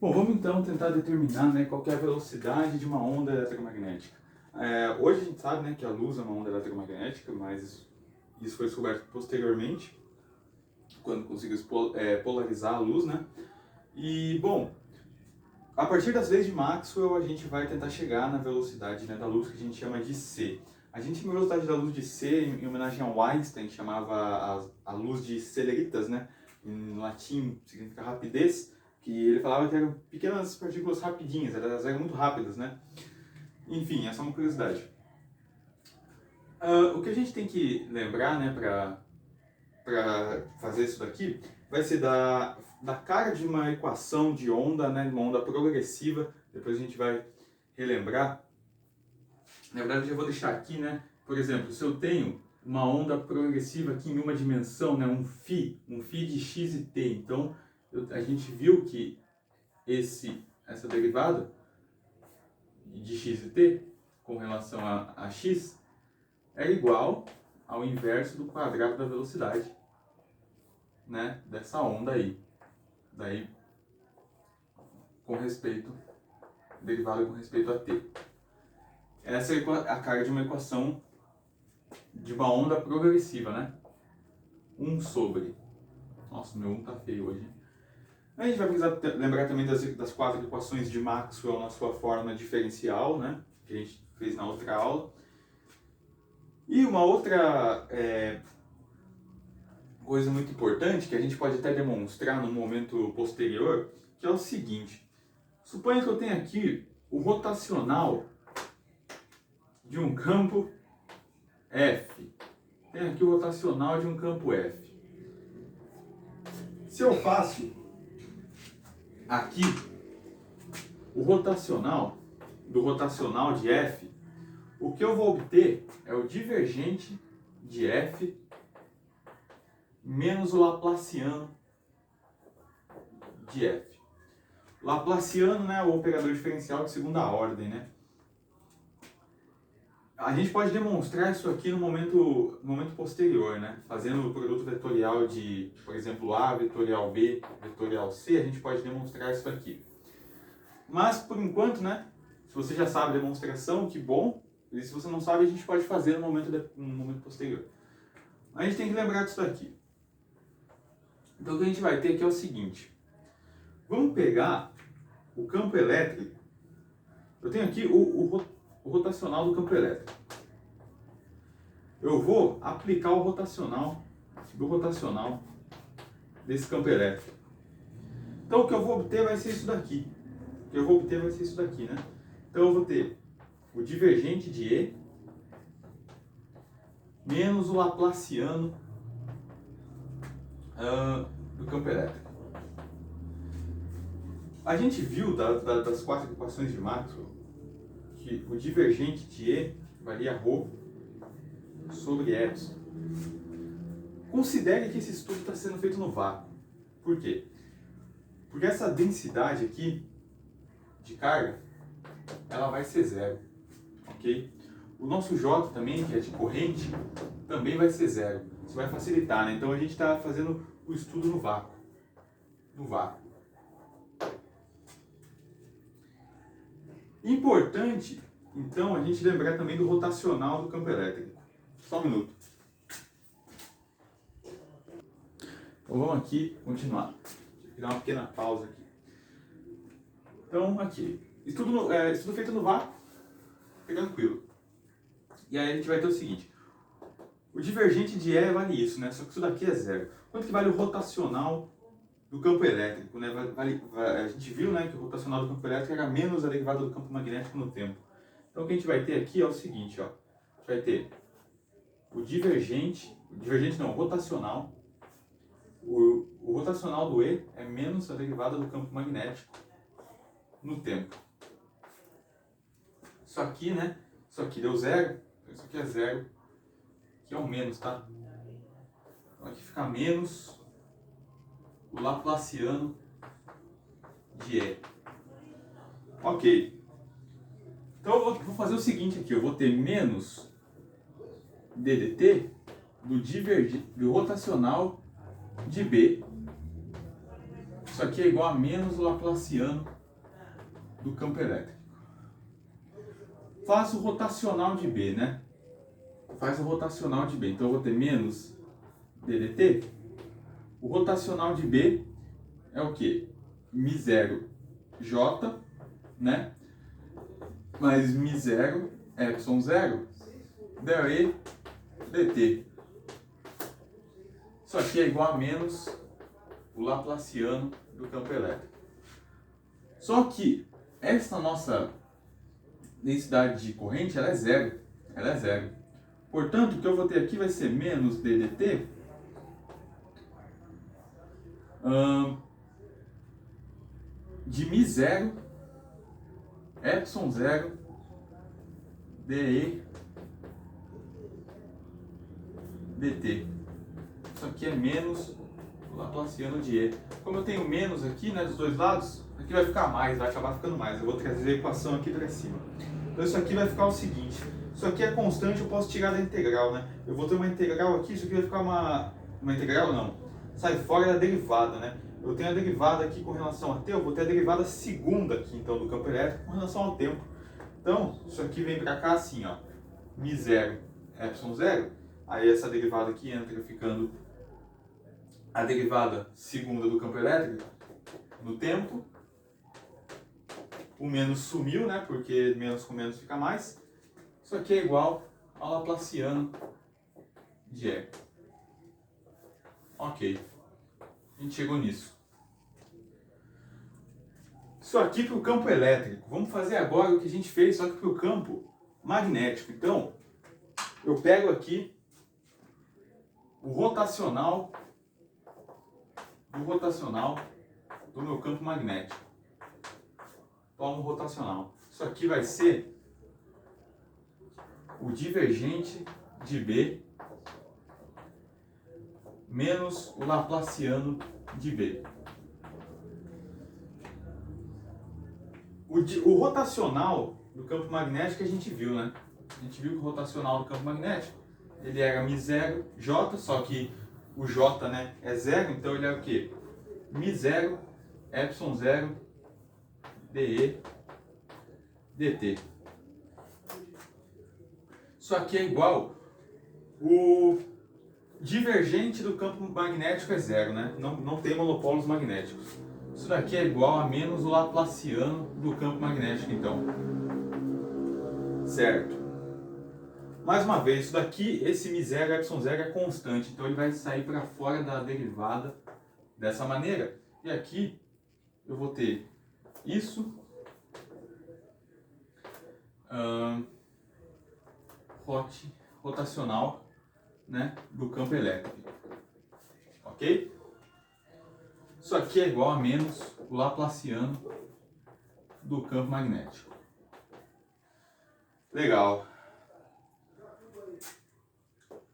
Bom, vamos então tentar determinar, né, qual que é a velocidade de uma onda eletromagnética. Hoje a gente sabe, né, que a luz é uma onda eletromagnética, mas isso foi descoberto posteriormente, quando conseguiu polarizar a luz, né? E, bom, a partir das leis de Maxwell a gente vai tentar chegar na velocidade, né, da luz que a gente chama de C. A gente chama a velocidade da luz de C em homenagem ao Einstein, chamava a luz de celeritas, né? Em latim significa rapidez, que ele falava que eram pequenas partículas rapidinhas, elas eram muito rápidas, né? Enfim, essa é uma curiosidade. O que a gente tem que lembrar, né, para fazer isso daqui, vai ser da cara de uma equação de onda, né, uma onda progressiva, depois a gente vai relembrar. Na verdade, eu já vou deixar aqui, né, por exemplo, se eu tenho uma onda progressiva aqui em uma dimensão, né, um φ de x e t, então a gente viu que essa derivada de x e t com relação a x é igual ao inverso do quadrado da velocidade, né, dessa onda aí. Daí, com respeito, derivada com respeito a t. Essa é a cara de uma equação de uma onda progressiva, né? 1 sobre. Nossa, meu 1 tá feio hoje. A gente vai precisar lembrar também das 4 equações de Maxwell na sua forma diferencial, né? Que a gente fez na outra aula. E uma outra coisa muito importante, que a gente pode até demonstrar no momento posterior, que é o seguinte. Suponha que eu tenha aqui o rotacional de um campo F. Tenho aqui o rotacional de um campo F. Se eu faço aqui o rotacional do rotacional de F, o que eu vou obter é o divergente de F menos o laplaciano de F. Laplaciano, né, o operador diferencial de segunda ordem, né? A gente pode demonstrar isso aqui no momento posterior, né? Fazendo o produto vetorial de, por exemplo, A, vetorial B, vetorial C, a gente pode demonstrar isso aqui. Mas, por enquanto, né? Se você já sabe a demonstração, que bom. E se você não sabe, a gente pode fazer no momento posterior. A gente tem que lembrar disso daqui. Então, o que a gente vai ter aqui é o seguinte. Vamos pegar o campo elétrico. Eu tenho aqui o rotacional do campo elétrico. Eu vou aplicar o rotacional desse campo elétrico. Então, o que eu vou obter vai ser isso daqui. Né? Então, eu vou ter o divergente de E menos o laplaciano do campo elétrico. A gente viu das 4 equações de Maxwell que o divergente de E valia ρ sobre epsilon. Considere que esse estudo está sendo feito no vácuo. Por quê? Porque essa densidade aqui de carga, ela vai ser zero, ok? O nosso J também, que é de corrente, também vai ser zero. Isso vai facilitar, né? Então a gente está fazendo o estudo no vácuo. Importante, então, a gente lembrar também do rotacional do campo elétrico. Só um minuto. Então vamos aqui continuar. Deixa eu dar uma pequena pausa aqui. Então, aqui. Estudo feito no vácuo. Tranquilo. E aí a gente vai ter o seguinte. O divergente de E vale isso, né? Só que isso daqui é zero. Quanto que vale o rotacional do campo elétrico, né? A gente viu, né, que o rotacional do campo elétrico era menos a derivada do campo magnético no tempo. Então o que a gente vai ter aqui é o seguinte, ó. A gente vai ter o rotacional. O rotacional do E é menos a derivada do campo magnético no tempo. Isso aqui, né? Isso aqui deu zero, então isso aqui é zero, que é o menos, tá? Então aqui fica menos o laplaciano de E. Ok. Então eu vou fazer o seguinte aqui, eu vou ter menos ddt do rotacional de B isso aqui é igual a menos o Laplaciano do campo elétrico. Faço o rotacional de B, né? Faz o rotacional de B. Então eu vou ter menos ddt. O rotacional de B é o quê? μ0 j, né? Mais μ0 ε0 dE dt. Isso aqui é igual a menos o Laplaciano do campo elétrico. Só que essa nossa densidade de corrente, ela é zero. Ela é zero. Portanto, o que eu vou ter aqui vai ser menos ddt de μ0 ε0 dE dt. Isso aqui é menos o Laplaciano de E. Como eu tenho menos aqui, né, dos dois lados, aqui vai ficar mais, vai acabar ficando mais. Eu vou trazer a equação aqui para cima. Então isso aqui vai ficar o seguinte. Isso aqui é constante, eu posso tirar da integral, né? Eu vou ter uma integral aqui, isso aqui vai ficar uma integral não. Sai fora da derivada, né? Eu tenho a derivada aqui com relação a t, eu vou ter a derivada segunda aqui, então, do campo elétrico com relação ao tempo. Então, isso aqui vem para cá assim, ó. μ0 ε0. Aí essa derivada aqui entra ficando a derivada segunda do campo elétrico no tempo. O menos sumiu, né? Porque menos com menos fica mais. Isso aqui é igual ao Laplaciano de E. Ok. A gente chegou nisso. Isso aqui para o campo elétrico. Vamos fazer agora o que a gente fez, só que para o campo magnético. Então, eu pego aqui o rotacional do meu campo magnético. Toma o rotacional. Isso aqui vai ser o divergente de B menos o Laplaciano de B. O rotacional do campo magnético a gente viu, né? A gente viu que o rotacional do campo magnético ele era μ0 j, só que o j, né, é zero, então ele é o quê? μ0 ε0 dE dt. Isso aqui é igual o divergente do campo magnético é zero, né? Não tem monopólios magnéticos. Isso daqui é igual a menos o Laplaciano do campo magnético, então. Certo. Mais uma vez, isso daqui, esse μ0 ε0 é constante, então ele vai sair para fora da derivada dessa maneira. E aqui eu vou ter isso rotacional, né, do campo elétrico. Ok? Isso aqui é igual a menos o Laplaciano do campo magnético. Legal.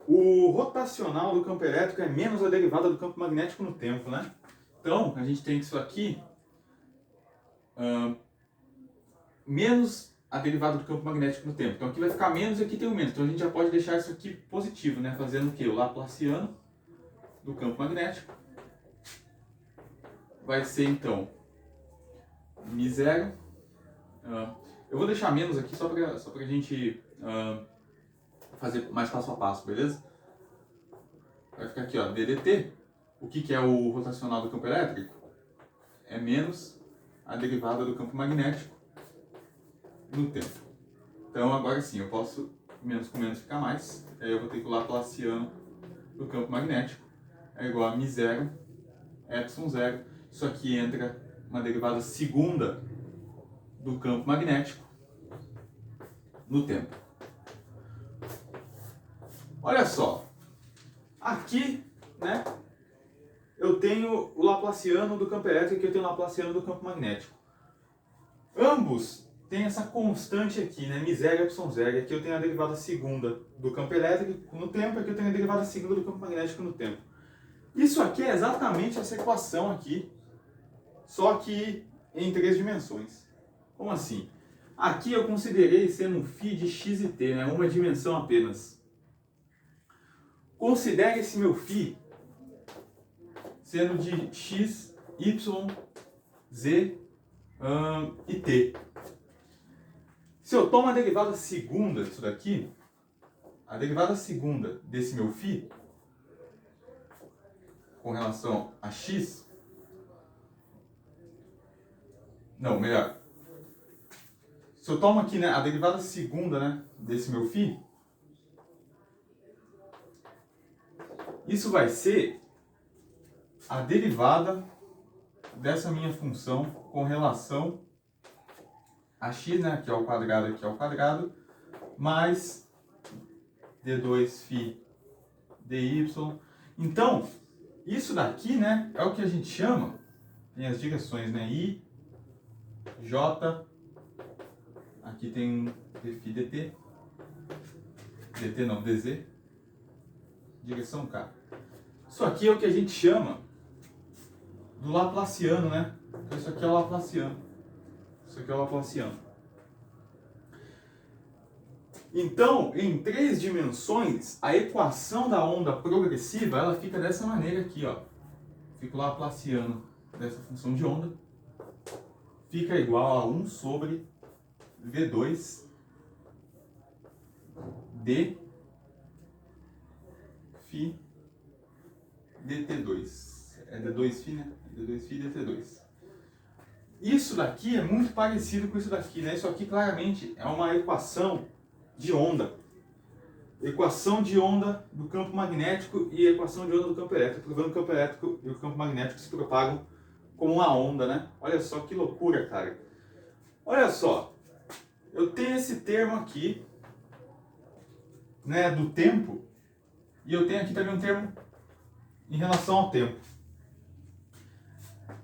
O rotacional do campo elétrico é menos a derivada do campo magnético no tempo, né? Então, a gente tem isso aqui menos a derivada do campo magnético no tempo. Então aqui vai ficar menos e aqui tem o menos. Então a gente já pode deixar isso aqui positivo, né? Fazendo o quê? O Laplaciano do campo magnético vai ser então μ0. Eu vou deixar menos aqui só pra gente fazer mais passo a passo, beleza? Vai ficar aqui, ó, ddt. O que é o rotacional do campo elétrico? É menos a derivada do campo magnético no tempo. Então agora sim, eu posso menos com menos ficar mais. Aí eu vou ter que o Laplaciano do campo magnético é igual a μ0 ε0. Isso aqui entra uma derivada segunda do campo magnético no tempo. Olha só, aqui, né, eu tenho o Laplaciano do campo elétrico e aqui eu tenho o Laplaciano do campo magnético. Ambos têm essa constante aqui, né, μ0 ε0. Aqui eu tenho a derivada segunda do campo elétrico no tempo, aqui eu tenho a derivada segunda do campo magnético no tempo. Isso aqui é exatamente essa equação aqui, só que em 3 dimensões. Como assim? Aqui eu considerei sendo um φ de x e t, né, uma dimensão apenas. Considere esse meu φ sendo de x y, z e t. Se eu tomo a derivada segunda disso daqui, a derivada segunda desse meu φ, com relação a x, não, melhor, se eu tomo aqui, né, a derivada segunda, né, desse meu φ, isso vai ser a derivada dessa minha função com relação a x, né, aqui ao quadrado, mais d2φ dy. Então, isso daqui, né, é o que a gente chama, tem as direções, né, i, j, aqui tem dφ dt não, dz, direção k. Isso aqui é o que a gente chama do Laplaciano, né? Isso aqui é o Laplaciano. Isso aqui é o Laplaciano. Então, em 3 dimensões, a equação da onda progressiva, ela fica dessa maneira aqui, ó. Fica o Laplaciano dessa função de onda. Fica igual a 1 sobre V2 d φ dt2. É d2φ, né? d2φ dt2. Isso daqui é muito parecido com isso daqui, né? Isso aqui claramente é uma equação de onda. Equação de onda do campo magnético e equação de onda do campo elétrico, provando que o campo elétrico e o campo magnético se propagam como uma onda, né? Olha só que loucura, cara. Olha só, eu tenho esse termo aqui, né, do tempo, e eu tenho aqui também um termo em relação ao tempo.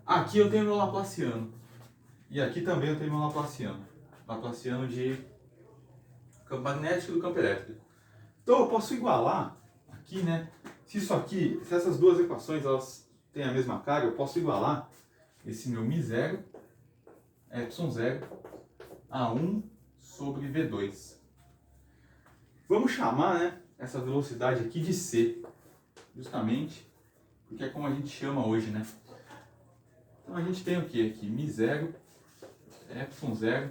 Aqui eu tenho meu Laplaciano. E aqui também eu tenho meu Laplaciano. Laplaciano de campo magnético e do campo elétrico. Então eu posso igualar aqui, né? Se essas duas equações elas têm a mesma carga, eu posso igualar esse meu μ0, ε0, a 1 sobre V2. Vamos chamar, né, essa velocidade aqui de C, justamente porque é como a gente chama hoje, né? Então a gente tem o que aqui? μ0, ε0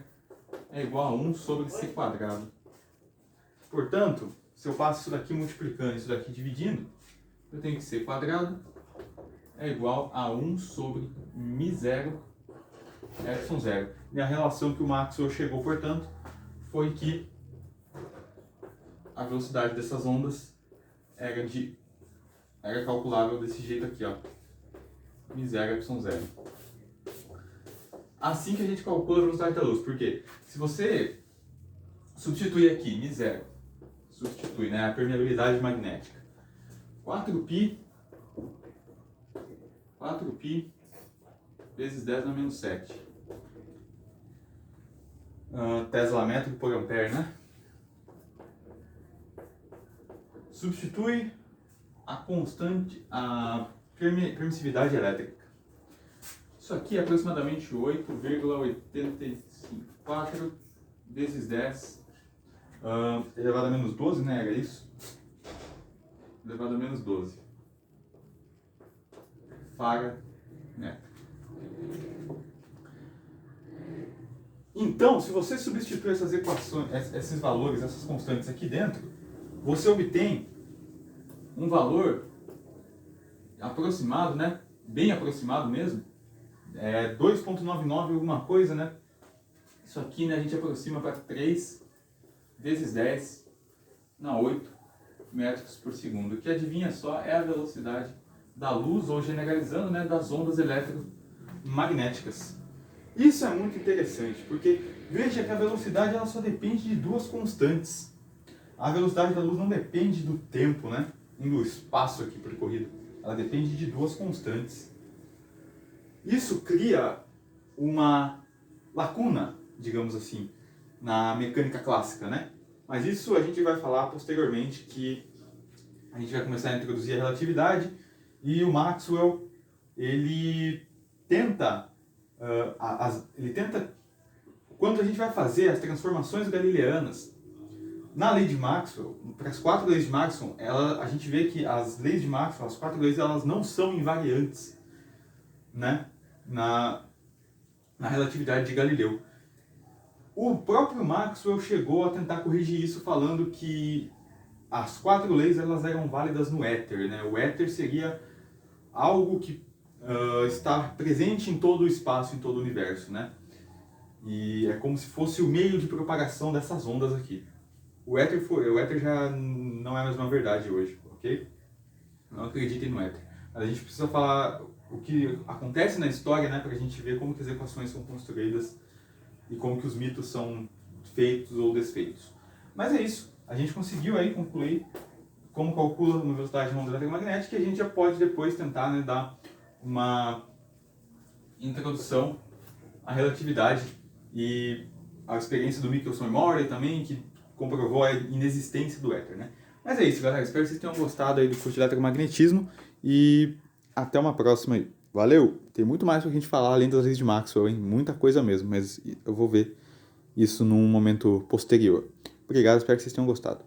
é igual a 1 sobre C quadrado. Portanto, se eu passo isso daqui multiplicando, isso daqui dividindo, eu tenho que C quadrado é igual a 1 sobre μ0, ε0. E a relação que o Maxwell chegou, portanto, foi que a velocidade dessas ondas era calculável desse jeito aqui, ó, μ0, ε0. Assim que a gente calcula a velocidade da luz, porque se você substituir aqui μ0, substitui, né, a permeabilidade magnética, 4π vezes 10 na menos 7 Tesla métrico por ampere, né? Substitui a constante, a permissividade elétrica. Isso aqui é aproximadamente 8,854 vezes 10 elevado a menos 12, né? Era isso? Elevado a menos 12 farad, né? Então, se você substituir essas equações, esses valores, essas constantes aqui dentro, você obtém um valor aproximado, né? Bem aproximado mesmo, 2,99 alguma coisa, né? Isso aqui, né, a gente aproxima para 3 vezes 10 na 8 metros por segundo, que adivinha só é a velocidade da luz, ou generalizando, né, das ondas eletromagnéticas. Isso é muito interessante, porque veja que a velocidade ela só depende de duas constantes. A velocidade da luz não depende do tempo, né, do espaço aqui percorrido. Ela depende de duas constantes. Isso cria uma lacuna, digamos assim, na mecânica clássica, né? Mas isso a gente vai falar posteriormente, que a gente vai começar a introduzir a relatividade e o Maxwell, ele tenta, quando a gente vai fazer as transformações galileanas na lei de Maxwell, para as 4 leis de Maxwell, a gente vê que as leis de Maxwell, as 4 leis, elas não são invariantes, né? na relatividade de Galileu. O próprio Maxwell chegou a tentar corrigir isso falando que as 4 leis elas eram válidas no éter, né? O éter seria algo que está presente em todo o espaço, em todo o universo, né? E é como se fosse o meio de propagação dessas ondas aqui. O éter já não é mais uma verdade hoje, ok? Não acreditem no éter. Mas a gente precisa falar o que acontece na história, né, para a gente ver como que as equações são construídas e como que os mitos são feitos ou desfeitos. Mas é isso. A gente conseguiu aí concluir como calcula uma velocidade de uma onda eletromagnética e a gente já pode depois tentar, né, dar uma introdução à relatividade e a experiência do Michelson e Morley também, que comprovou a inexistência do éter, né? Mas é isso, galera. Espero que vocês tenham gostado aí do curso de eletromagnetismo e até uma próxima aí. Valeu! Tem muito mais pra gente falar além das leis de Maxwell, hein? Muita coisa mesmo, mas eu vou ver isso num momento posterior. Obrigado, espero que vocês tenham gostado.